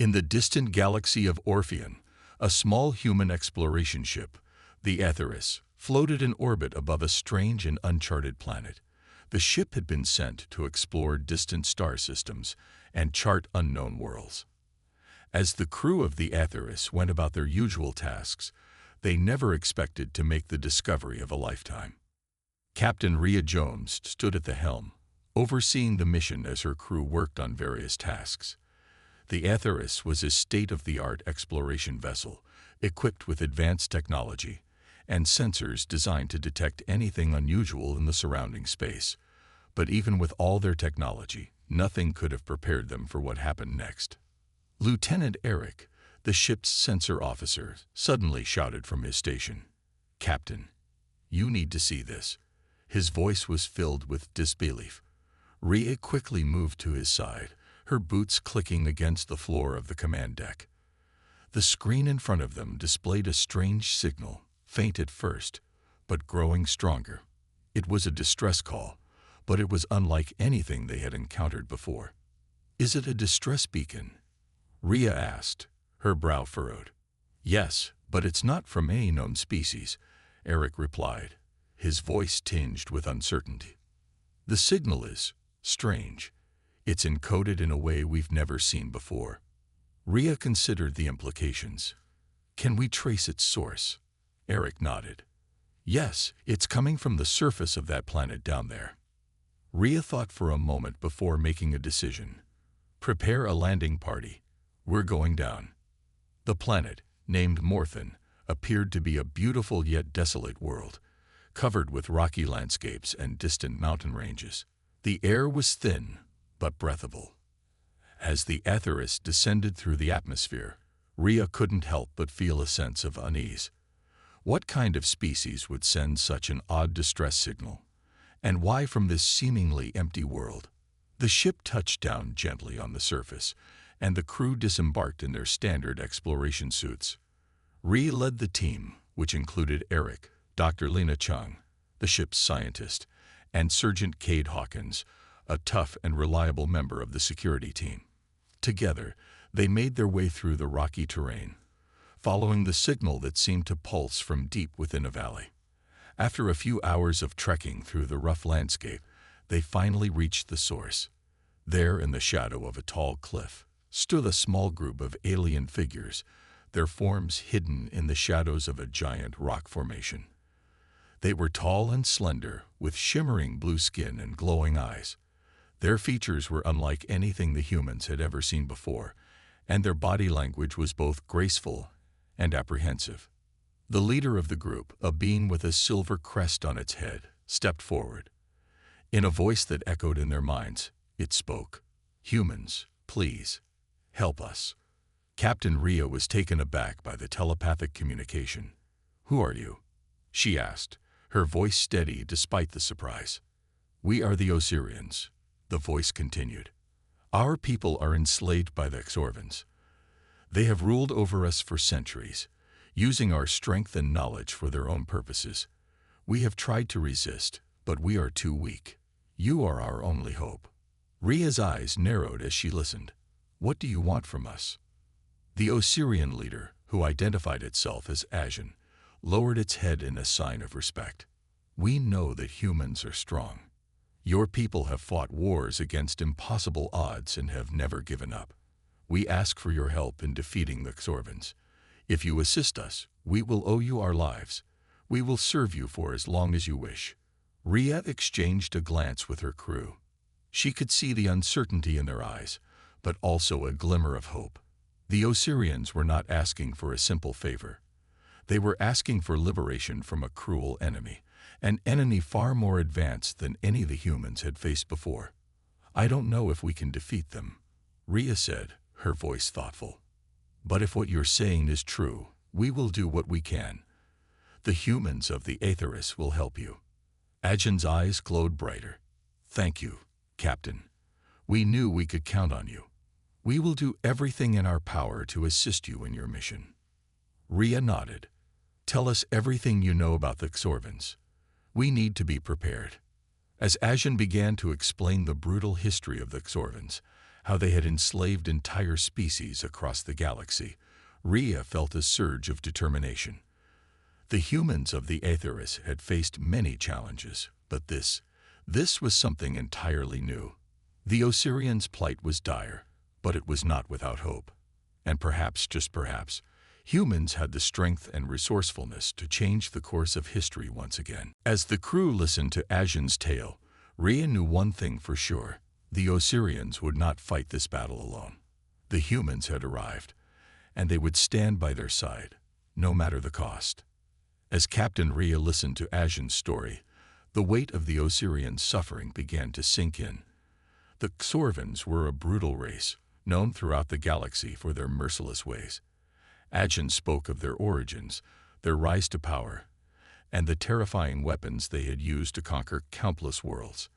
In the distant galaxy of Orpheon, a small human exploration ship, the Aetheris, floated in orbit above a strange and uncharted planet. The ship had been sent to explore distant star systems and chart unknown worlds. As the crew of the Aetheris went about their usual tasks, they never expected to make the discovery of a lifetime. Captain Rhea Jones stood at the helm, overseeing the mission as her crew worked on various tasks. The Aetheris was a state-of-the-art exploration vessel, equipped with advanced technology and sensors designed to detect anything unusual in the surrounding space. But even with all their technology, nothing could have prepared them for what happened next. Lieutenant Eric, the ship's sensor officer, suddenly shouted from his station, "Captain, you need to see this." His voice was filled with disbelief. Rhea quickly moved to his side, her boots clicking against the floor of the command deck. The screen in front of them displayed a strange signal, faint at first, but growing stronger. It was a distress call, but it was unlike anything they had encountered before. "Is it a distress beacon?" Rhea asked, her brow furrowed. "Yes, but it's not from any known species," Eric replied, his voice tinged with uncertainty. "The signal is strange. It's encoded in a way we've never seen before." Rhea considered the implications. "Can we trace its source?" Eric nodded. "Yes, it's coming from the surface of that planet down there." Rhea thought for a moment before making a decision. "Prepare a landing party. We're going down." The planet, named Morthen, appeared to be a beautiful yet desolate world, covered with rocky landscapes and distant mountain ranges. The air was thin, but breathable. As the Aetheris descended through the atmosphere, Rhea couldn't help but feel a sense of unease. What kind of species would send such an odd distress signal? And why from this seemingly empty world? The ship touched down gently on the surface, and the crew disembarked in their standard exploration suits. Rhea led the team, which included Eric, Dr. Lena Chung, the ship's scientist, and Sergeant Cade Hawkins, a tough and reliable member of the security team. Together, they made their way through the rocky terrain, following the signal that seemed to pulse from deep within a valley. After a few hours of trekking through the rough landscape, they finally reached the source. There, in the shadow of a tall cliff, stood a small group of alien figures, their forms hidden in the shadows of a giant rock formation. They were tall and slender, with shimmering blue skin and glowing eyes. Their features were unlike anything the humans had ever seen before, and their body language was both graceful and apprehensive. The leader of the group, a being with a silver crest on its head, stepped forward. In a voice that echoed in their minds, it spoke, "Humans, please, help us." Captain Rhea was taken aback by the telepathic communication. "Who are you?" she asked, her voice steady despite the surprise. "We are the Osirians," the voice continued. "Our people are enslaved by the Xorvans. They have ruled over us for centuries, using our strength and knowledge for their own purposes. We have tried to resist, but we are too weak. You are our only hope." Rhea's eyes narrowed as she listened. "What do you want from us?" The Osirian leader, who identified itself as Asian, lowered its head in a sign of respect. "We know that humans are strong. Your people have fought wars against impossible odds and have never given up. We ask for your help in defeating the Xorvans. If you assist us, we will owe you our lives. We will serve you for as long as you wish." Rhea exchanged a glance with her crew. She could see the uncertainty in their eyes, but also a glimmer of hope. The Osirians were not asking for a simple favor. They were asking for liberation from a cruel enemy, an enemy far more advanced than any the humans had faced before. "I don't know if we can defeat them," Rhea said, her voice thoughtful. "But if what you're saying is true, we will do what we can. The humans of the Aetheris will help you." Ajin's eyes glowed brighter. "Thank you, Captain. We knew we could count on you. We will do everything in our power to assist you in your mission." Rhea nodded. "Tell us everything you know about the Xorvans. We need to be prepared." As Ajin began to explain the brutal history of the Xorvans, how they had enslaved entire species across the galaxy, Rhea felt a surge of determination. The humans of the Aetheris had faced many challenges, but this was something entirely new. The Osirians' plight was dire, but it was not without hope. And perhaps, just perhaps, humans had the strength and resourcefulness to change the course of history once again. As the crew listened to Ajin's tale, Rhea knew one thing for sure: the Osirians would not fight this battle alone. The humans had arrived, and they would stand by their side, no matter the cost. As Captain Rhea listened to Ajin's story, the weight of the Osirians' suffering began to sink in. The Xorvans were a brutal race, known throughout the galaxy for their merciless ways. Ajin spoke of their origins, their rise to power, and the terrifying weapons they had used to conquer countless worlds.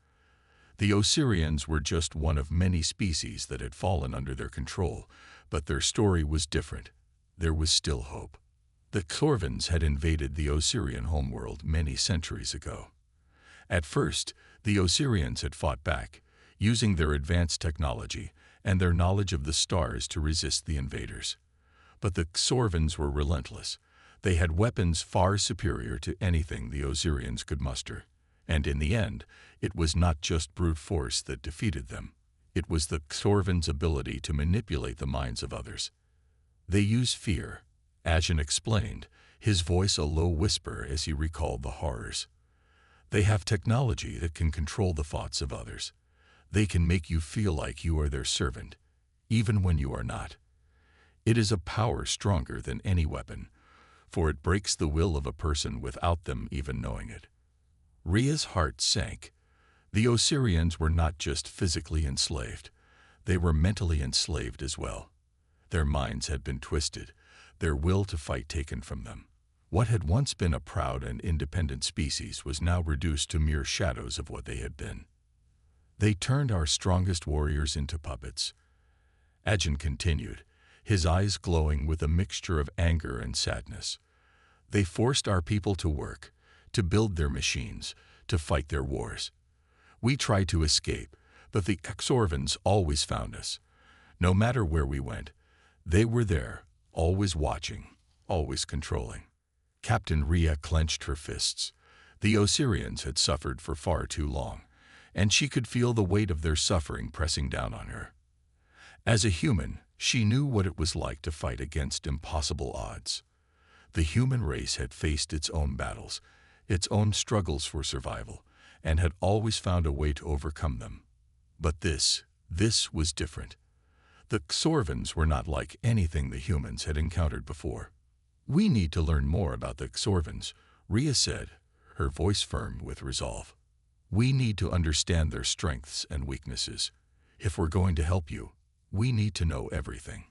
The Osirians were just one of many species that had fallen under their control, but their story was different. There was still hope. The Xorvans had invaded the Osirian homeworld many centuries ago. At first, the Osirians had fought back, using their advanced technology and their knowledge of the stars to resist the invaders. But the Xorvans were relentless. They had weapons far superior to anything the Osirians could muster. And in the end, it was not just brute force that defeated them. It was the Xorvans' ability to manipulate the minds of others. They use fear, Ajin explained, his voice a low whisper as he recalled the horrors. They have technology that can control the thoughts of others. They can make you feel like you are their servant, even when you are not. It is a power stronger than any weapon, for it breaks the will of a person without them even knowing it. Rhea's heart sank. The Osirians were not just physically enslaved. They were mentally enslaved as well. Their minds had been twisted, their will to fight taken from them. What had once been a proud and independent species was now reduced to mere shadows of what they had been. They turned our strongest warriors into puppets. Ajin continued, his eyes glowing with a mixture of anger and sadness. They forced our people to work, to build their machines, to fight their wars. We tried to escape, but the Xorvans always found us. No matter where we went, they were there, always watching, always controlling. Captain Rhea clenched her fists. The Osirians had suffered for far too long, and she could feel the weight of their suffering pressing down on her. As a human, she knew what it was like to fight against impossible odds. The human race had faced its own battles, its own struggles for survival, and had always found a way to overcome them. But this was different. The Xorvans were not like anything the humans had encountered before. "We need to learn more about the Xorvans," Rhea said, her voice firm with resolve. "We need to understand their strengths and weaknesses. If we're going to help you, we need to know everything."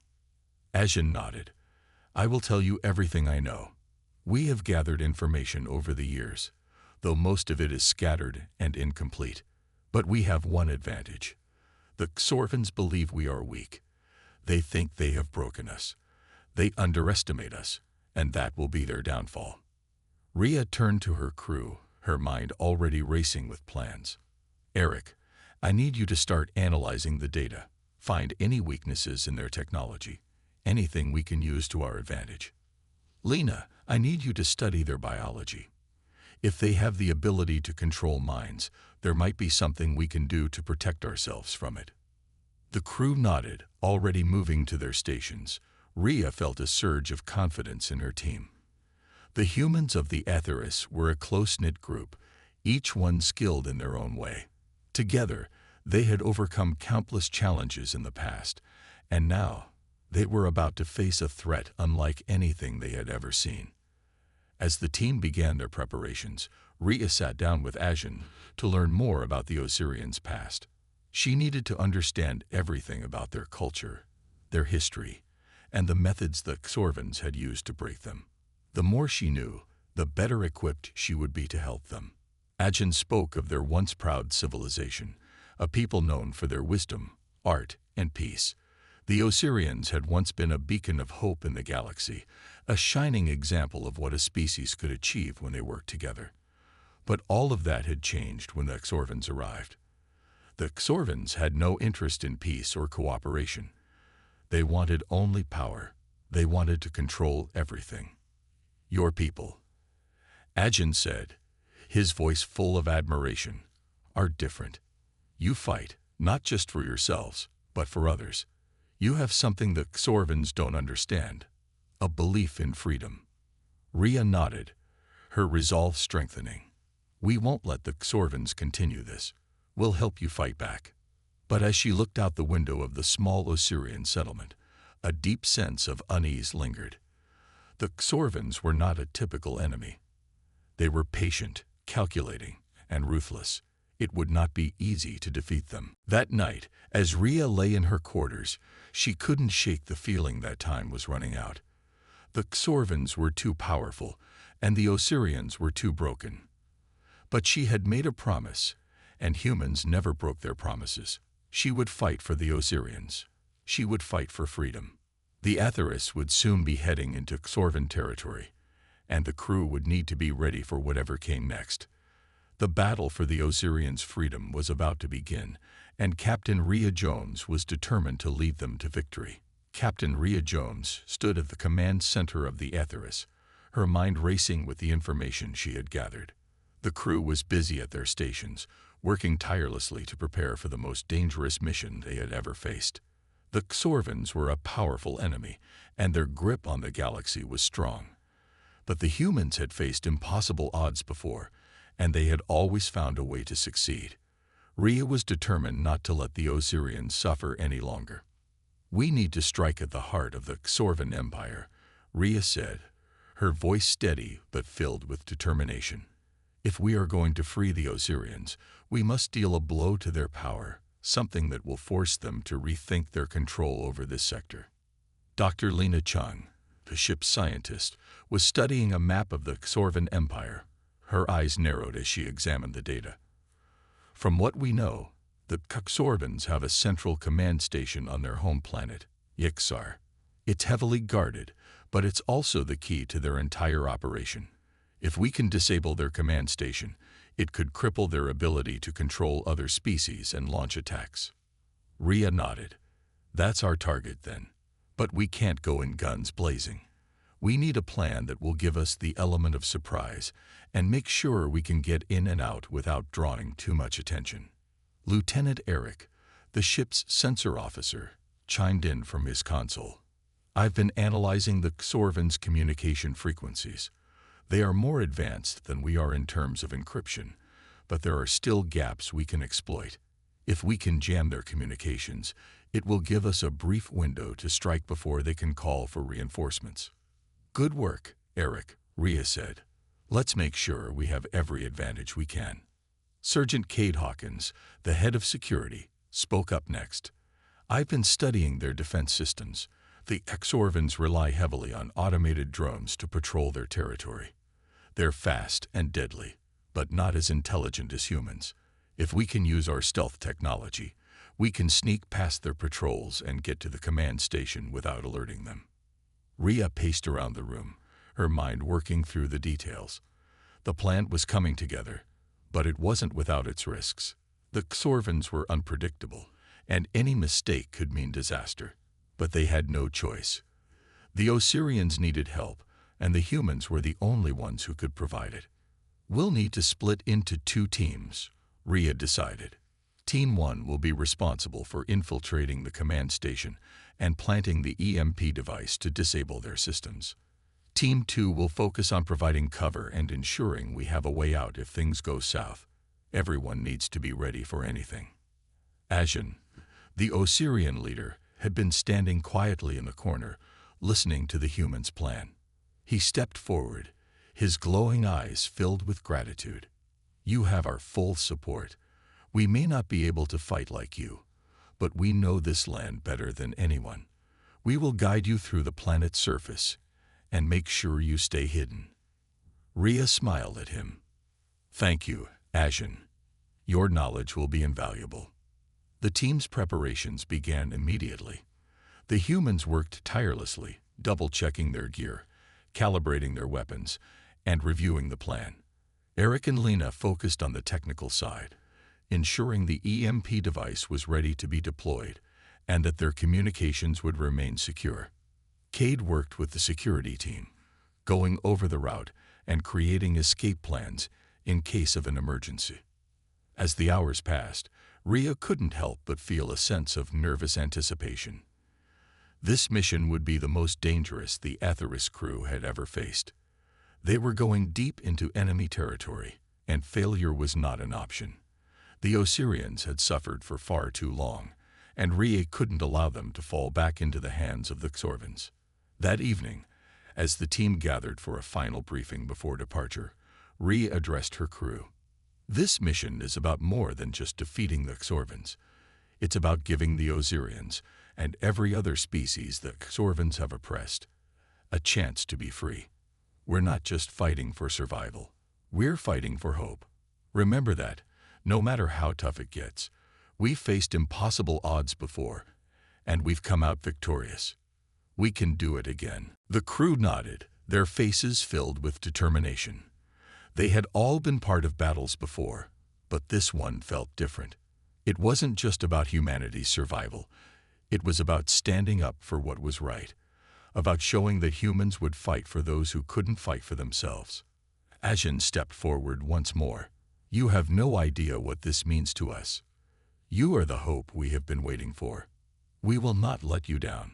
Ajin nodded. "I will tell you everything I know. We have gathered information over the years, though most of it is scattered and incomplete. But we have one advantage. The Xorvans believe we are weak. They think they have broken us. They underestimate us, and that will be their downfall." Rhea turned to her crew, her mind already racing with plans. "Eric, I need you to start analyzing the data. Find any weaknesses in their technology, anything we can use to our advantage. Lena, I need you to study their biology. If they have the ability to control minds, there might be something we can do to protect ourselves from it." The crew nodded, already moving to their stations. Rhea felt a surge of confidence in her team. The humans of the Aetheris were a close-knit group, each one skilled in their own way. Together, they had overcome countless challenges in the past, and now they were about to face a threat unlike anything they had ever seen. As the team began their preparations, Rhea sat down with Ajin to learn more about the Osirians' past. She needed to understand everything about their culture, their history, and the methods the Xorvans had used to break them. The more she knew, the better equipped she would be to help them. Ajin spoke of their once proud civilization, a people known for their wisdom, art, and peace. The Osirians had once been a beacon of hope in the galaxy, a shining example of what a species could achieve when they worked together. But all of that had changed when the Xorvans arrived. The Xorvans had no interest in peace or cooperation. They wanted only power. They wanted to control everything. "Your people," Ajin said, his voice full of admiration, "are different. You fight, not just for yourselves, but for others. You have something the Xorvans don't understand, a belief in freedom." Rhea nodded, her resolve strengthening. "We won't let the Xorvans continue this. We'll help you fight back." But as she looked out the window of the small Osirian settlement, a deep sense of unease lingered. The Xorvans were not a typical enemy. They were patient, calculating, and ruthless. It would not be easy to defeat them. That night, as Rhea lay in her quarters, she couldn't shake the feeling that time was running out. The Xorvans were too powerful, and the Osirians were too broken. But she had made a promise, and humans never broke their promises. She would fight for the Osirians. She would fight for freedom. The Atheris would soon be heading into Xorvan territory, and the crew would need to be ready for whatever came next. The battle for the Osirians' freedom was about to begin, and Captain Rhea Jones was determined to lead them to victory. Captain Rhea Jones stood at the command center of the Atheris, her mind racing with the information she had gathered. The crew was busy at their stations, working tirelessly to prepare for the most dangerous mission they had ever faced. The Xorvans were a powerful enemy, and their grip on the galaxy was strong. But the humans had faced impossible odds before, and they had always found a way to succeed. Rhea was determined not to let the Osirians suffer any longer. "We need to strike at the heart of the Xorvan Empire," Rhea said, her voice steady but filled with determination. "If we are going to free the Osirians, we must deal a blow to their power, something that will force them to rethink their control over this sector." Dr. Lena Chung, the ship's scientist, was studying a map of the Xorvan Empire. Her eyes narrowed as she examined the data. "From what we know, the Xorvans have a central command station on their home planet, Yixar. It's heavily guarded, but it's also the key to their entire operation. If we can disable their command station, it could cripple their ability to control other species and launch attacks." Rhea nodded. "That's our target then. But we can't go in guns blazing. We need a plan that will give us the element of surprise and make sure we can get in and out without drawing too much attention." Lieutenant Eric, the ship's sensor officer, chimed in from his console. "I've been analyzing the Xorvans' communication frequencies. They are more advanced than we are in terms of encryption, but there are still gaps we can exploit. If we can jam their communications, it will give us a brief window to strike before they can call for reinforcements." "Good work, Eric," Rhea said. "Let's make sure we have every advantage we can." Sergeant Cade Hawkins, the head of security, spoke up next. "I've been studying their defense systems. The Xorvans rely heavily on automated drones to patrol their territory. They're fast and deadly, but not as intelligent as humans. If we can use our stealth technology, we can sneak past their patrols and get to the command station without alerting them." Rhea paced around the room, her mind working through the details. The plan was coming together, but it wasn't without its risks. The Xorvans were unpredictable, and any mistake could mean disaster. But they had no choice. The Osirians needed help, and the humans were the only ones who could provide it. "We'll need to split into 2 teams, Rhea decided. Team 1 will be responsible for infiltrating the command station and planting the EMP device to disable their systems. Team 2 will focus on providing cover and ensuring we have a way out if things go south. Everyone needs to be ready for anything." Ajin, the Osirian leader, had been standing quietly in the corner, listening to the humans' plan. He stepped forward, his glowing eyes filled with gratitude. "You have our full support. We may not be able to fight like you, but we know this land better than anyone. We will guide you through the planet's surface and make sure you stay hidden." Rhea smiled at him. "Thank you, Ajin. Your knowledge will be invaluable." The team's preparations began immediately. The humans worked tirelessly, double-checking their gear, calibrating their weapons, and reviewing the plan. Eric and Lena focused on the technical side, ensuring the EMP device was ready to be deployed and that their communications would remain secure. Cade worked with the security team, going over the route and creating escape plans in case of an emergency. As the hours passed, Rhea couldn't help but feel a sense of nervous anticipation. This mission would be the most dangerous the Atheris crew had ever faced. They were going deep into enemy territory, and failure was not an option. The Osirians had suffered for far too long, and Rhea couldn't allow them to fall back into the hands of the Xorvans. That evening, as the team gathered for a final briefing before departure, Rhea addressed her crew. This mission is about more than just defeating the Xorvans. It's about giving the Osirians, and every other species the Xorvans have oppressed, a chance to be free. We're not just fighting for survival. We're fighting for hope. Remember that, no matter how tough it gets, we've faced impossible odds before, and we've come out victorious. We can do it again. The crew nodded, their faces filled with determination. They had all been part of battles before, but this one felt different. It wasn't just about humanity's survival. It was about standing up for what was right, about showing that humans would fight for those who couldn't fight for themselves. Ajin stepped forward once more. You have no idea what this means to us. You are the hope we have been waiting for. We will not let you down.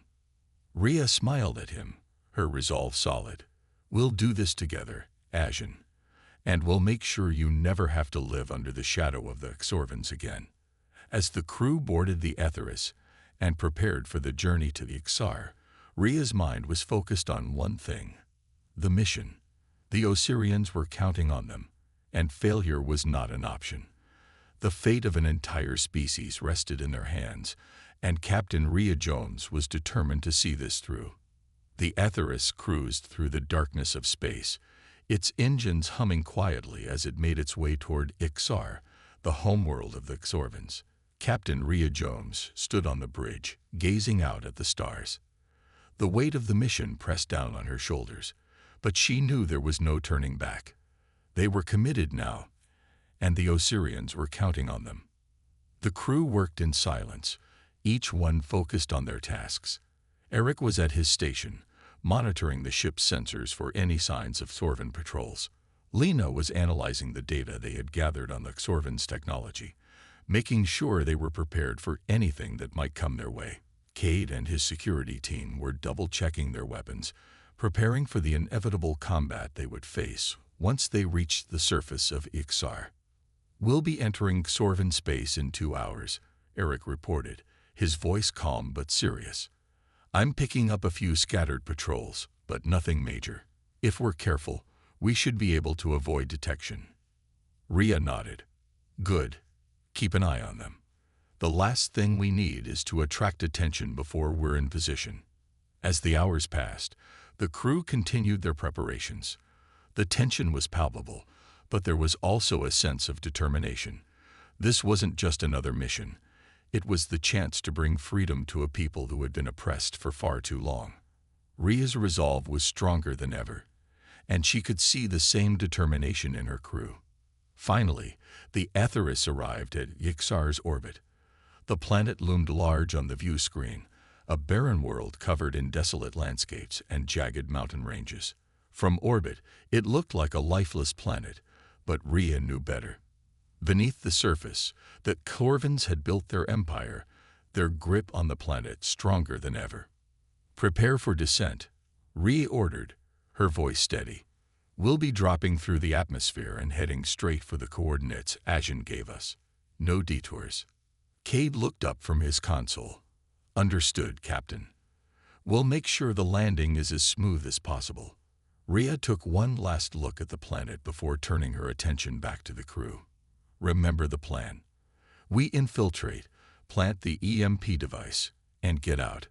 Rhea smiled at him, her resolve solid. We'll do this together, Ajin, and we'll make sure you never have to live under the shadow of the Xorvans again. As the crew boarded the Atheris and prepared for the journey to the Ixar, Rhea's mind was focused on one thing: the mission. The Osirians were counting on them, and failure was not an option. The fate of an entire species rested in their hands, and Captain Rhea Jones was determined to see this through. The Atheris cruised through the darkness of space, its engines humming quietly as it made its way toward Ixar, the homeworld of the Xorvans. Captain Rhea Jones stood on the bridge, gazing out at the stars. The weight of the mission pressed down on her shoulders, but she knew there was no turning back. They were committed now, and the Osirians were counting on them. The crew worked in silence, each one focused on their tasks. Eric was at his station, monitoring the ship's sensors for any signs of Xorvan patrols. Lena was analyzing the data they had gathered on the Xorvan's technology, making sure they were prepared for anything that might come their way. Cade and his security team were double-checking their weapons, preparing for the inevitable combat they would face once they reached the surface of Ixar. We'll be entering Xorvan space in 2 hours, Eric reported, his voice calm but serious. I'm picking up a few scattered patrols, but nothing major. If we're careful, we should be able to avoid detection. Rhea nodded. Good. Keep an eye on them. The last thing we need is to attract attention before we're in position. As the hours passed, the crew continued their preparations. The tension was palpable, but there was also a sense of determination. This wasn't just another mission. It was the chance to bring freedom to a people who had been oppressed for far too long. Rhea's resolve was stronger than ever, and she could see the same determination in her crew. Finally, the Atheris arrived at Ixar's orbit. The planet loomed large on the view screen, a barren world covered in desolate landscapes and jagged mountain ranges. From orbit, it looked like a lifeless planet, but Rhea knew better. Beneath the surface, the Xorvans had built their empire, their grip on the planet stronger than ever. Prepare for descent, Rhea ordered, her voice steady. We'll be dropping through the atmosphere and heading straight for the coordinates Ajin gave us. No detours. Cade looked up from his console. Understood, Captain. We'll make sure the landing is as smooth as possible. Rhea took one last look at the planet before turning her attention back to the crew. Remember the plan. We infiltrate, plant the EMP device, and get out.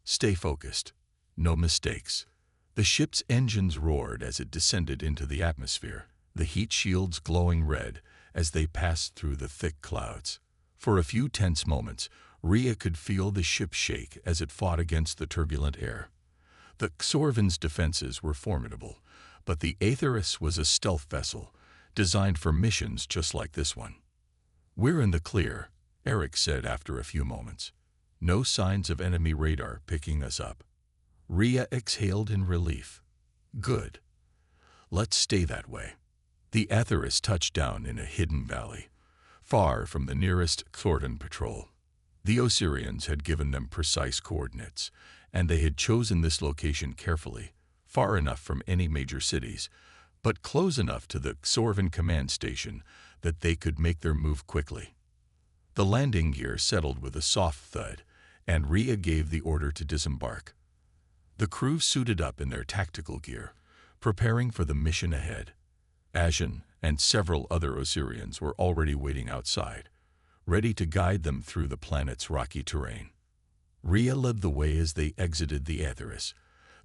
Stay focused. No mistakes. The ship's engines roared as it descended into the atmosphere, the heat shields glowing red as they passed through the thick clouds. For a few tense moments, Rhea could feel the ship shake as it fought against the turbulent air. The Xorvan's defenses were formidable, but the Atheris was a stealth vessel, designed for missions just like this one. "We're in the clear," Eric said after a few moments. "No signs of enemy radar picking us up." Rhea exhaled in relief. "Good. Let's stay that way." The Atheris touched down in a hidden valley, far from the nearest Thornton patrol. The Osirians had given them precise coordinates, and they had chosen this location carefully, far enough from any major cities, but close enough to the Xorvan command station that they could make their move quickly. The landing gear settled with a soft thud, and Rhea gave the order to disembark. The crew suited up in their tactical gear, preparing for the mission ahead. Ajin and several other Osirians were already waiting outside, ready to guide them through the planet's rocky terrain. Rhea led the way as they exited the Atheris,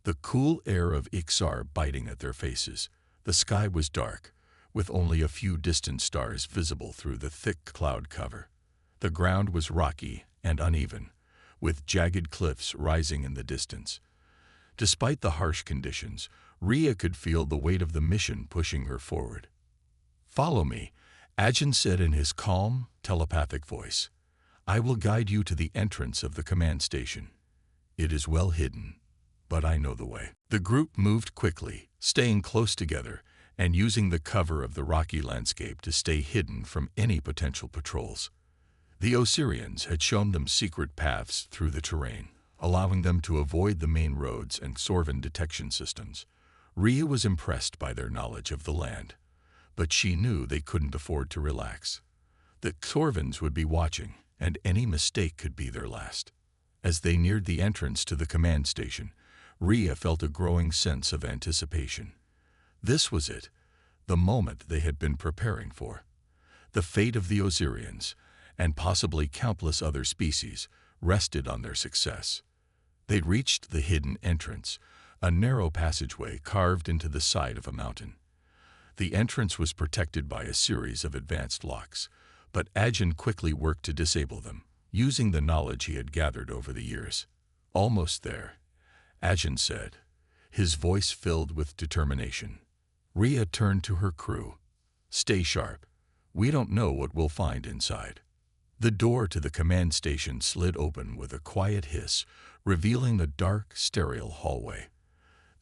the cool air of Ixar biting at their faces. The sky was dark, with only a few distant stars visible through the thick cloud cover. The ground was rocky and uneven, with jagged cliffs rising in the distance. Despite the harsh conditions, Rhea could feel the weight of the mission pushing her forward. "Follow me," Ajin said in his calm, telepathic voice. "I will guide you to the entrance of the command station. It is well hidden, but I know the way." The group moved quickly, staying close together and using the cover of the rocky landscape to stay hidden from any potential patrols. The Osirians had shown them secret paths through the terrain, allowing them to avoid the main roads and Xorvan detection systems. Rhea was impressed by their knowledge of the land, but she knew they couldn't afford to relax. The Xorvans would be watching, and any mistake could be their last. As they neared the entrance to the command station, Rhea felt a growing sense of anticipation. This was it, the moment they had been preparing for. The fate of the Osirians, and possibly countless other species, rested on their success. They'd reached the hidden entrance, a narrow passageway carved into the side of a mountain. The entrance was protected by a series of advanced locks, but Ajin quickly worked to disable them, using the knowledge he had gathered over the years. "Almost there," Ajin said, his voice filled with determination. Rhea turned to her crew. "Stay sharp. We don't know what we'll find inside." The door to the command station slid open with a quiet hiss, revealing a dark, sterile hallway.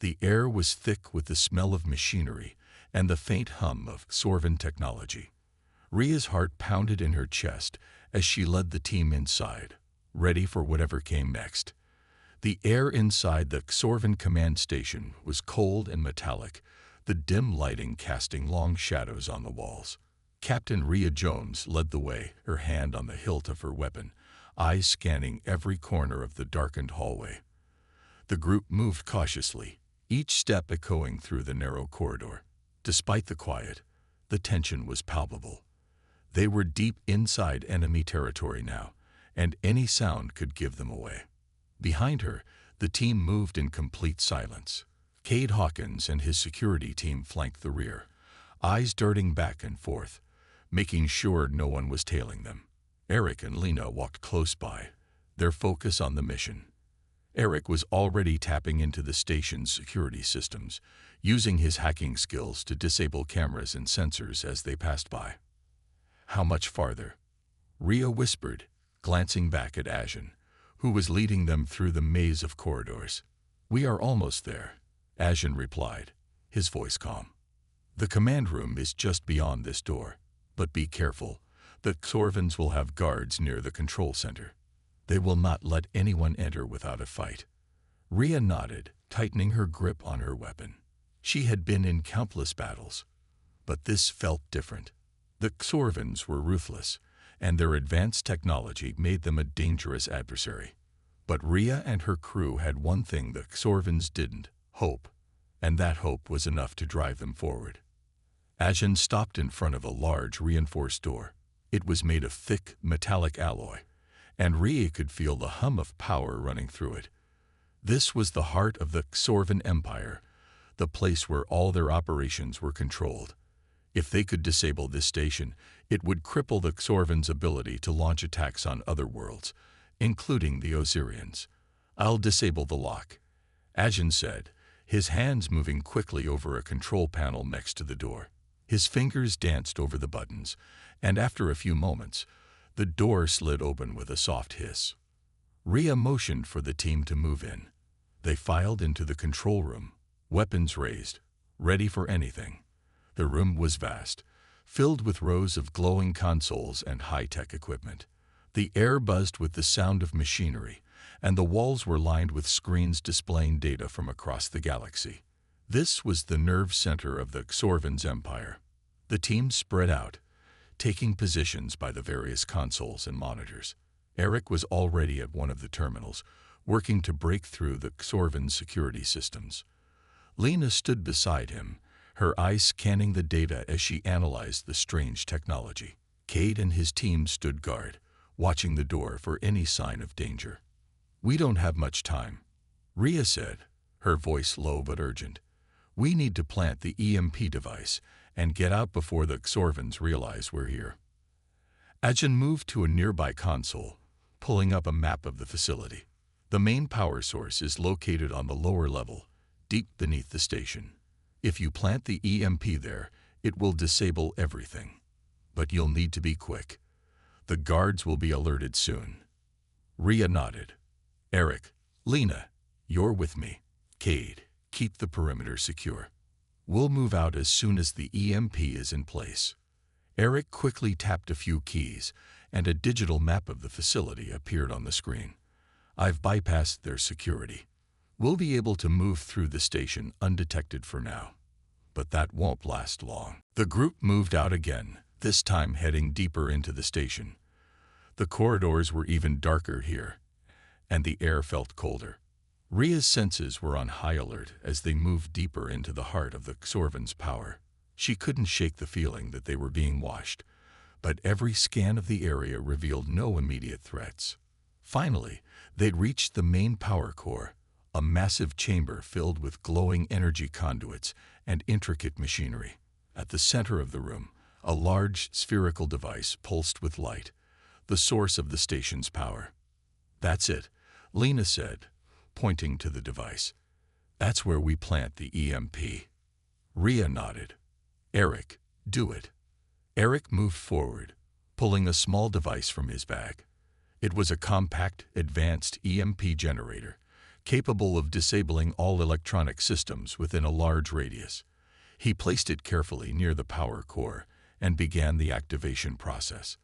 The air was thick with the smell of machinery and the faint hum of Xorvan technology. Rhea's heart pounded in her chest as she led the team inside, ready for whatever came next. The air inside the Xorvan command station was cold and metallic, the dim lighting casting long shadows on the walls. Captain Rhea Jones led the way, her hand on the hilt of her weapon, eyes scanning every corner of the darkened hallway. The group moved cautiously, each step echoing through the narrow corridor. Despite the quiet, the tension was palpable. They were deep inside enemy territory now, and any sound could give them away. Behind her, the team moved in complete silence. Cade Hawkins and his security team flanked the rear, eyes darting back and forth, making sure no one was tailing them. Eric and Lena walked close by, their focus on the mission. Eric was already tapping into the station's security systems, using his hacking skills to disable cameras and sensors as they passed by. "How much farther?" Rhea whispered, glancing back at Ajin, who was leading them through the maze of corridors. "We are almost there," Ajin replied, his voice calm. "The command room is just beyond this door, but be careful. The Xorvans will have guards near the control center. They will not let anyone enter without a fight." Rhea nodded, tightening her grip on her weapon. She had been in countless battles, but this felt different. The Xorvans were ruthless, and their advanced technology made them a dangerous adversary. But Rhea and her crew had one thing the Xorvans didn't: hope, and that hope was enough to drive them forward. Ajin stopped in front of a large reinforced door. It was made of thick, metallic alloy, and Rhea could feel the hum of power running through it. This was the heart of the Xorvan Empire, the place where all their operations were controlled. If they could disable this station, it would cripple the Xorvans' ability to launch attacks on other worlds, including the Osirians. "I'll disable the lock," Ajin said, his hands moving quickly over a control panel next to the door. His fingers danced over the buttons, and after a few moments, the door slid open with a soft hiss. Rhea motioned for the team to move in. They filed into the control room, weapons raised, ready for anything. The room was vast, filled with rows of glowing consoles and high-tech equipment. The air buzzed with the sound of machinery, and the walls were lined with screens displaying data from across the galaxy. This was the nerve center of the Xorvan's empire. The team spread out, taking positions by the various consoles and monitors. Eric was already at one of the terminals, working to break through the Xorvan's security systems. Lena stood beside him, her eyes scanning the data as she analyzed the strange technology. Cade and his team stood guard, watching the door for any sign of danger. "We don't have much time," Rhea said, her voice low but urgent. "We need to plant the EMP device and get out before the Xorvans realize we're here." Ajin moved to a nearby console, pulling up a map of the facility. The main power source is located on the lower level, deep beneath the station. If you plant the EMP there, it will disable everything. But you'll need to be quick. The guards will be alerted soon. Rhea nodded. "Eric, Lena, you're with me. Cade, keep the perimeter secure. We'll move out as soon as the EMP is in place." Eric quickly tapped a few keys, and a digital map of the facility appeared on the screen. "I've bypassed their security. We'll be able to move through the station undetected for now. But that won't last long." The group moved out again, this time heading deeper into the station. The corridors were even darker here, and the air felt colder. Rhea's senses were on high alert as they moved deeper into the heart of the Xorvan's power. She couldn't shake the feeling that they were being watched, but every scan of the area revealed no immediate threats. Finally, they'd reached the main power core, a massive chamber filled with glowing energy conduits and intricate machinery. At the center of the room, a large spherical device pulsed with light, the source of the station's power. "That's it," Lena said, pointing to the device. "That's where we plant the EMP." Rhea nodded. "Eric, do it." Eric moved forward, pulling a small device from his bag. It was a compact, advanced EMP generator, capable of disabling all electronic systems within a large radius. He placed it carefully near the power core and began the activation process.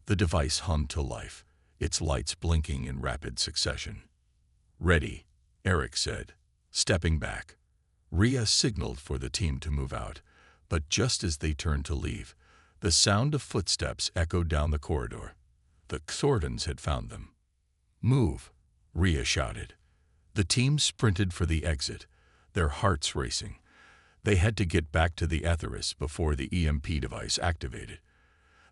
The device hummed to life, its lights blinking in rapid succession. "Ready," Eric said, stepping back. Rhea signaled for the team to move out, but just as they turned to leave, the sound of footsteps echoed down the corridor. The Xorvans had found them. "Move," Rhea shouted. The team sprinted for the exit, their hearts racing. They had to get back to the Atheris before the EMP device activated.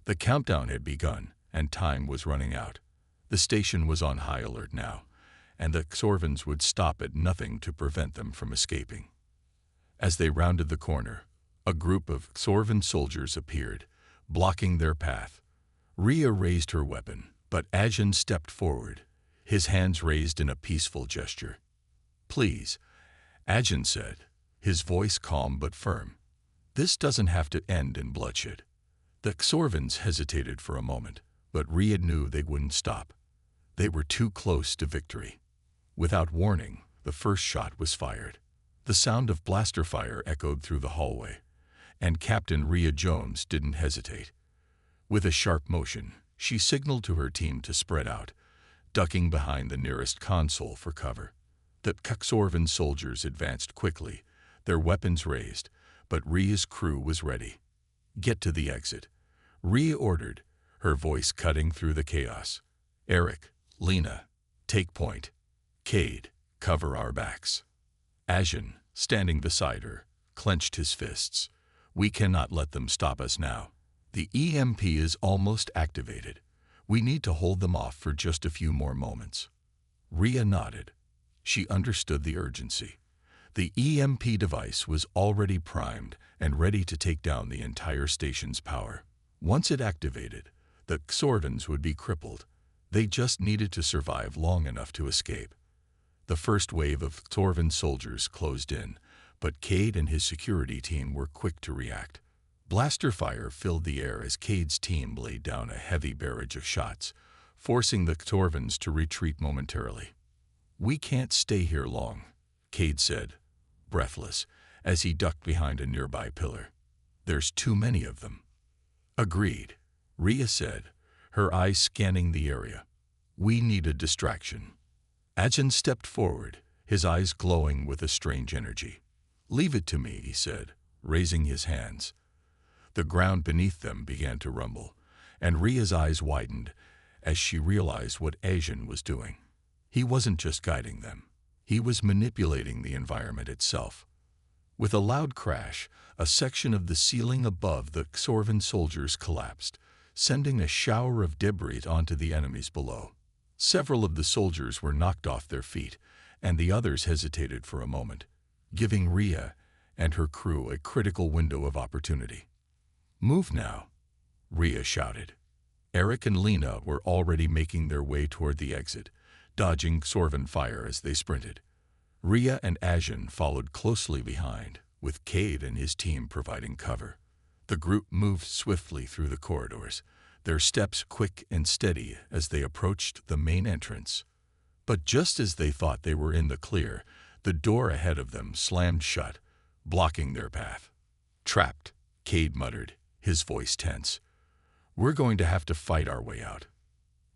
The countdown had begun, and time was running out. The station was on high alert now, and the Xorvans would stop at nothing to prevent them from escaping. As they rounded the corner, a group of Xorvan soldiers appeared, blocking their path. Rhea raised her weapon, but Ajin stepped forward, his hands raised in a peaceful gesture. "Please," Ajin said, his voice calm but firm. "This doesn't have to end in bloodshed." The Xorvans hesitated for a moment, but Rhea knew they wouldn't stop. They were too close to victory. Without warning, the first shot was fired. The sound of blaster fire echoed through the hallway, and Captain Rhea Jones didn't hesitate. With a sharp motion, she signaled to her team to spread out, ducking behind the nearest console for cover. The Xorvan soldiers advanced quickly, their weapons raised, but Rhea's crew was ready. "Get to the exit," Rhea ordered, her voice cutting through the chaos. "Eric, Lena, take point. Cade, cover our backs." Ajin, standing beside her, clenched his fists. "We cannot let them stop us now. The EMP is almost activated. We need to hold them off for just a few more moments." Rhea nodded. She understood the urgency. The EMP device was already primed and ready to take down the entire station's power. Once it activated, the Xorvans would be crippled. They just needed to survive long enough to escape. The first wave of Xorvan soldiers closed in, but Cade and his security team were quick to react. Blaster fire filled the air as Cade's team laid down a heavy barrage of shots, forcing the Xorvans to retreat momentarily. "We can't stay here long," Cade said, breathless, as he ducked behind a nearby pillar. "There's too many of them." "Agreed," Rhea said, her eyes scanning the area. "We need a distraction." Ajahn stepped forward, his eyes glowing with a strange energy. "Leave it to me," he said, raising his hands. The ground beneath them began to rumble, and Rhea's eyes widened as she realized what Ajahn was doing. He wasn't just guiding them. He was manipulating the environment itself. With a loud crash, a section of the ceiling above the Xorvan soldiers collapsed, sending a shower of debris onto the enemies below. Several of the soldiers were knocked off their feet, and the others hesitated for a moment, giving Rhea and her crew a critical window of opportunity. "Move now," Rhea shouted. Eric and Lena were already making their way toward the exit, dodging Xorvan fire as they sprinted. Rhea and Ajahn followed closely behind, with Cade and his team providing cover. The group moved swiftly through the corridors, their steps quick and steady as they approached the main entrance. But just as they thought they were in the clear, the door ahead of them slammed shut, blocking their path. "Trapped," Cade muttered, his voice tense. "We're going to have to fight our way out."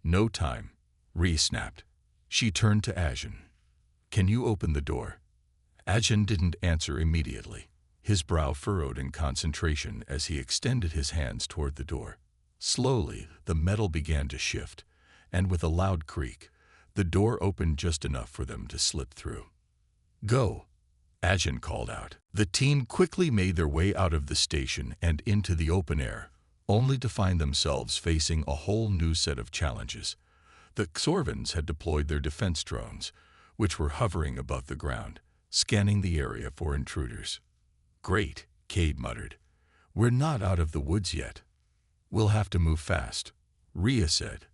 "No time," Rhea snapped. She turned to Ajahn. "Can you open the door?" Ajahn didn't answer immediately, his brow furrowed in concentration as he extended his hands toward the door. Slowly, the metal began to shift, and with a loud creak, the door opened just enough for them to slip through. "Go," Ajahn called out. The team quickly made their way out of the station and into the open air, only to find themselves facing a whole new set of challenges. The Xorvans had deployed their defense drones, which were hovering above the ground, scanning the area for intruders. "Great," Cade muttered. "We're not out of the woods yet." "We'll have to move fast," Rhea said.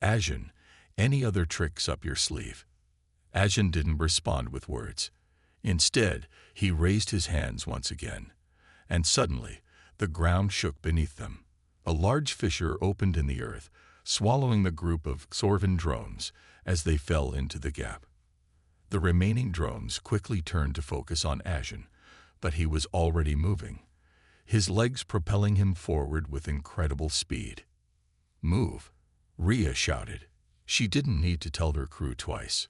"Ajahn, any other tricks up your sleeve?" Ajahn didn't respond with words. Instead, he raised his hands once again, and suddenly, the ground shook beneath them. A large fissure opened in the earth, swallowing the group of Xorvan drones as they fell into the gap. The remaining drones quickly turned to focus on Ajahn, but he was already moving, his legs propelling him forward with incredible speed. "Move," Rhea shouted. She didn't need to tell her crew twice.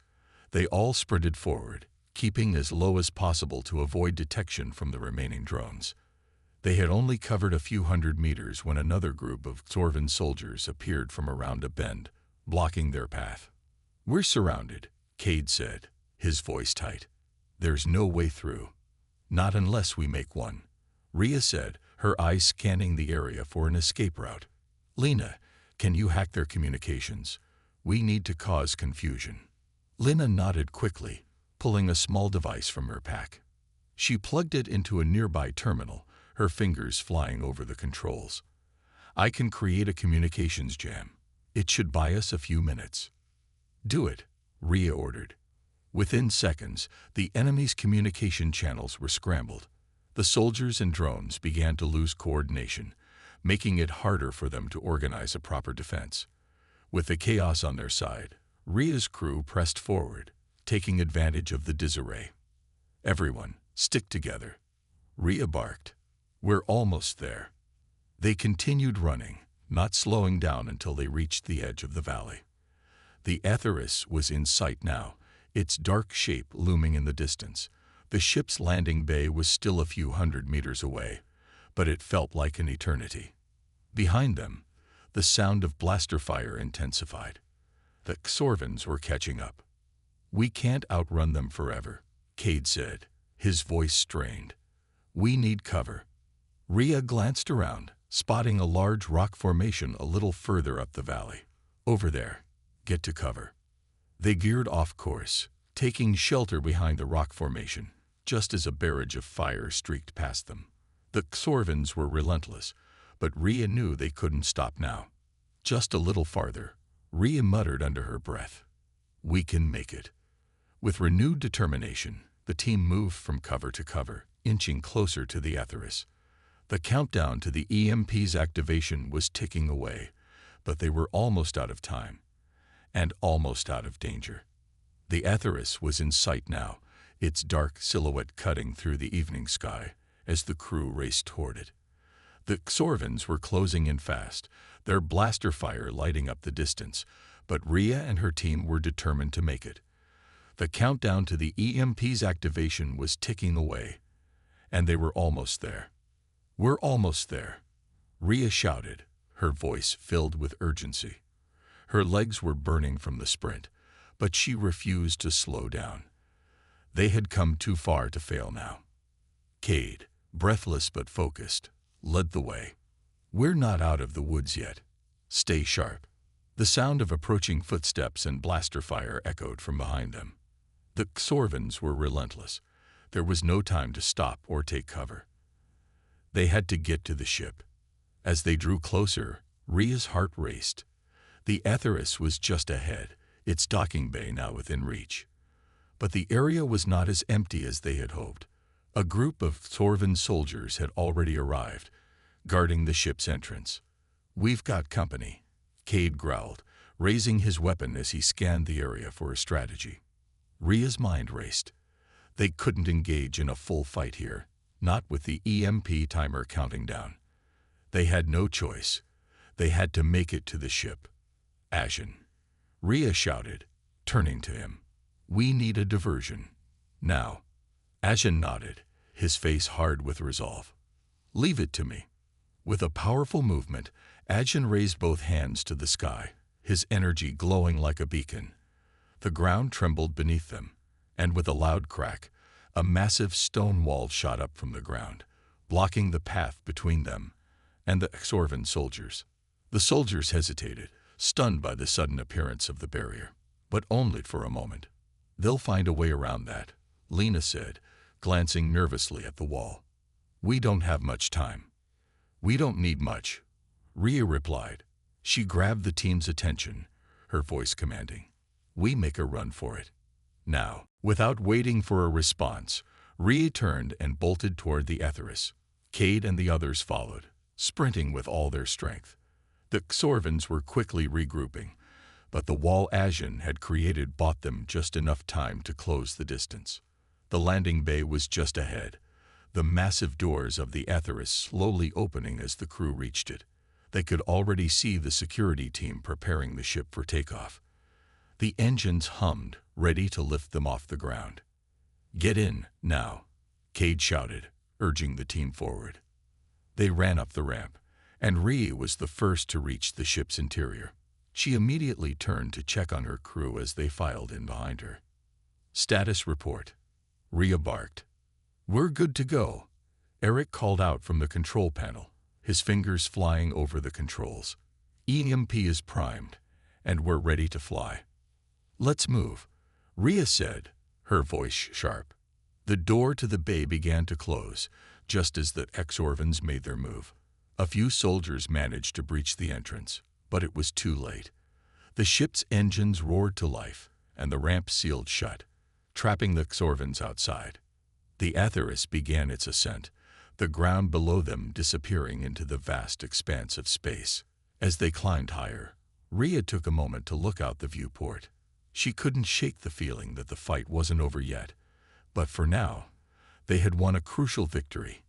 They all sprinted forward, keeping as low as possible to avoid detection from the remaining drones. They had only covered a few hundred meters when another group of Xorvan soldiers appeared from around a bend, blocking their path. "We're surrounded," Cade said, his voice tight. "There's no way through." "Not unless we make one," Rhea said, her eyes scanning the area for an escape route. "Lena, can you hack their communications? We need to cause confusion." Lena nodded quickly, pulling a small device from her pack. She plugged it into a nearby terminal, her fingers flying over the controls. "I can create a communications jam. It should buy us a few minutes." "Do it," Rhea ordered. Within seconds, the enemy's communication channels were scrambled. The soldiers and drones began to lose coordination, making it harder for them to organize a proper defense. With the chaos on their side, Rhea's crew pressed forward, taking advantage of the disarray. "Everyone, stick together," Rhea barked. "We're almost there." They continued running, not slowing down until they reached the edge of the valley. The Atheris was in sight now, its dark shape looming in the distance. The ship's landing bay was still a few hundred meters away, but it felt like an eternity. Behind them, the sound of blaster fire intensified. The Xorvans were catching up. "We can't outrun them forever," Cade said, his voice strained. "We need cover." Rhea glanced around, spotting a large rock formation a little further up the valley. "Over there. Get to cover." They geared off course, taking shelter behind the rock formation, just as a barrage of fire streaked past them. The Xorvans were relentless, but Rhea knew they couldn't stop now. "Just a little farther," Rhea muttered under her breath. "We can make it." With renewed determination, the team moved from cover to cover, inching closer to the Atheris. The countdown to the EMP's activation was ticking away, but they were almost out of time, and almost out of danger. The Atheris was in sight now, its dark silhouette cutting through the evening sky as the crew raced toward it. The Xorvans were closing in fast, their blaster fire lighting up the distance, but Rhea and her team were determined to make it. The countdown to the EMP's activation was ticking away, and they were almost there. "We're almost there," Rhea shouted, her voice filled with urgency. Her legs were burning from the sprint, but she refused to slow down. They had come too far to fail now. Cade, breathless but focused, led the way. "We're not out of the woods yet. Stay sharp." The sound of approaching footsteps and blaster fire echoed from behind them. The Xorvans were relentless. There was no time to stop or take cover. They had to get to the ship. As they drew closer, Rhea's heart raced. The Atheris was just ahead, its docking bay now within reach. But the area was not as empty as they had hoped. A group of Xorvan soldiers had already arrived, guarding the ship's entrance. "We've got company," Cade growled, raising his weapon as he scanned the area for a strategy. Rhea's mind raced. They couldn't engage in a full fight here, not with the EMP timer counting down. They had no choice. They had to make it to the ship. "Ashen," Rhea shouted, turning to him. "We need a diversion. Now." Ashen nodded, his face hard with resolve. "Leave it to me." With a powerful movement, Ashen raised both hands to the sky, his energy glowing like a beacon. The ground trembled beneath them, and with a loud crack, a massive stone wall shot up from the ground, blocking the path between them and the Xorvan soldiers. The soldiers hesitated, stunned by the sudden appearance of the barrier, but only for a moment. "They'll find a way around that," Lena said, glancing nervously at the wall. "We don't have much time." "We don't need much," Rhea replied. She grabbed the team's attention, her voice commanding. "We make a run for it. Now." Without waiting for a response, Rhea turned and bolted toward the Atheris. Cade and the others followed, sprinting with all their strength. The Xorvans were quickly regrouping, but the wall Ashen had created bought them just enough time to close the distance. The landing bay was just ahead, the massive doors of the Atheris slowly opening as the crew reached it. They could already see the security team preparing the ship for takeoff. The engines hummed, ready to lift them off the ground. "Get in, now," Cade shouted, urging the team forward. They ran up the ramp, and Rhea was the first to reach the ship's interior. She immediately turned to check on her crew as they filed in behind her. "Status report," Rhea barked. "We're good to go," Eric called out from the control panel, his fingers flying over the controls. "EMP is primed, and we're ready to fly." "Let's move," Rhea said, her voice sharp. The door to the bay began to close, just as the Xorvans made their move. A few soldiers managed to breach the entrance, but it was too late. The ship's engines roared to life, and the ramp sealed shut, trapping the Xorvans outside. The Atheris began its ascent, the ground below them disappearing into the vast expanse of space. As they climbed higher, Rhea took a moment to look out the viewport. She couldn't shake the feeling that the fight wasn't over yet, but for now, they had won a crucial victory.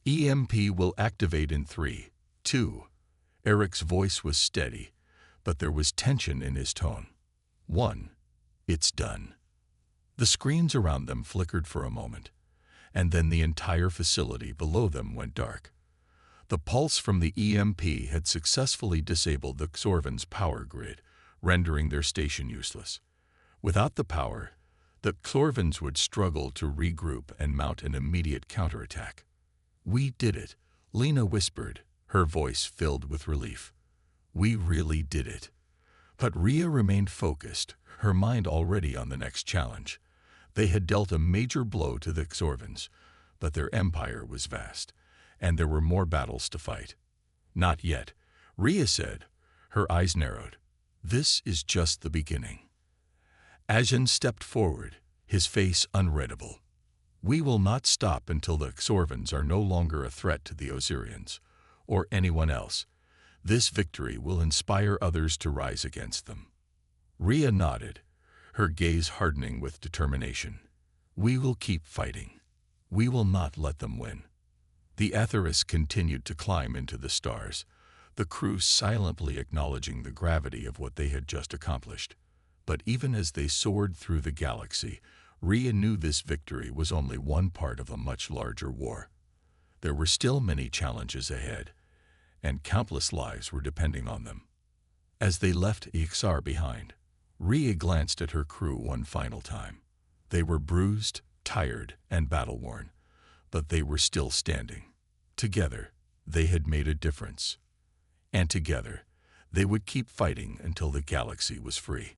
"EMP will activate in 3, 2. Eric's voice was steady, but there was tension in his tone. 1. It's done. The screens around them flickered for a moment, and then the entire facility below them went dark. The pulse from the EMP had successfully disabled the Xorvan's power grid, rendering their station useless. Without the power, the Xorvans would struggle to regroup and mount an immediate counterattack. "We did it," Lena whispered, her voice filled with relief. "We really did it." But Rhea remained focused, her mind already on the next challenge. They had dealt a major blow to the Xorvans, but their empire was vast, and there were more battles to fight. "Not yet," Rhea said, her eyes narrowed. "This is just the beginning." Ashen stepped forward, his face unreadable. We will not stop until the Xorvans are no longer a threat to the Osirians, or anyone else. This victory will inspire others to rise against them." Rhea nodded, her gaze hardening with determination. "We will keep fighting. We will not let them win." The Atheris continued to climb into the stars, the crew silently acknowledging the gravity of what they had just accomplished. But even as they soared through the galaxy, Rhea knew this victory was only one part of a much larger war. There were still many challenges ahead, and countless lives were depending on them. As they left Ixar behind, Rhea glanced at her crew one final time. They were bruised, tired, and battle-worn, but they were still standing. Together, they had made a difference. And together, they would keep fighting until the galaxy was free.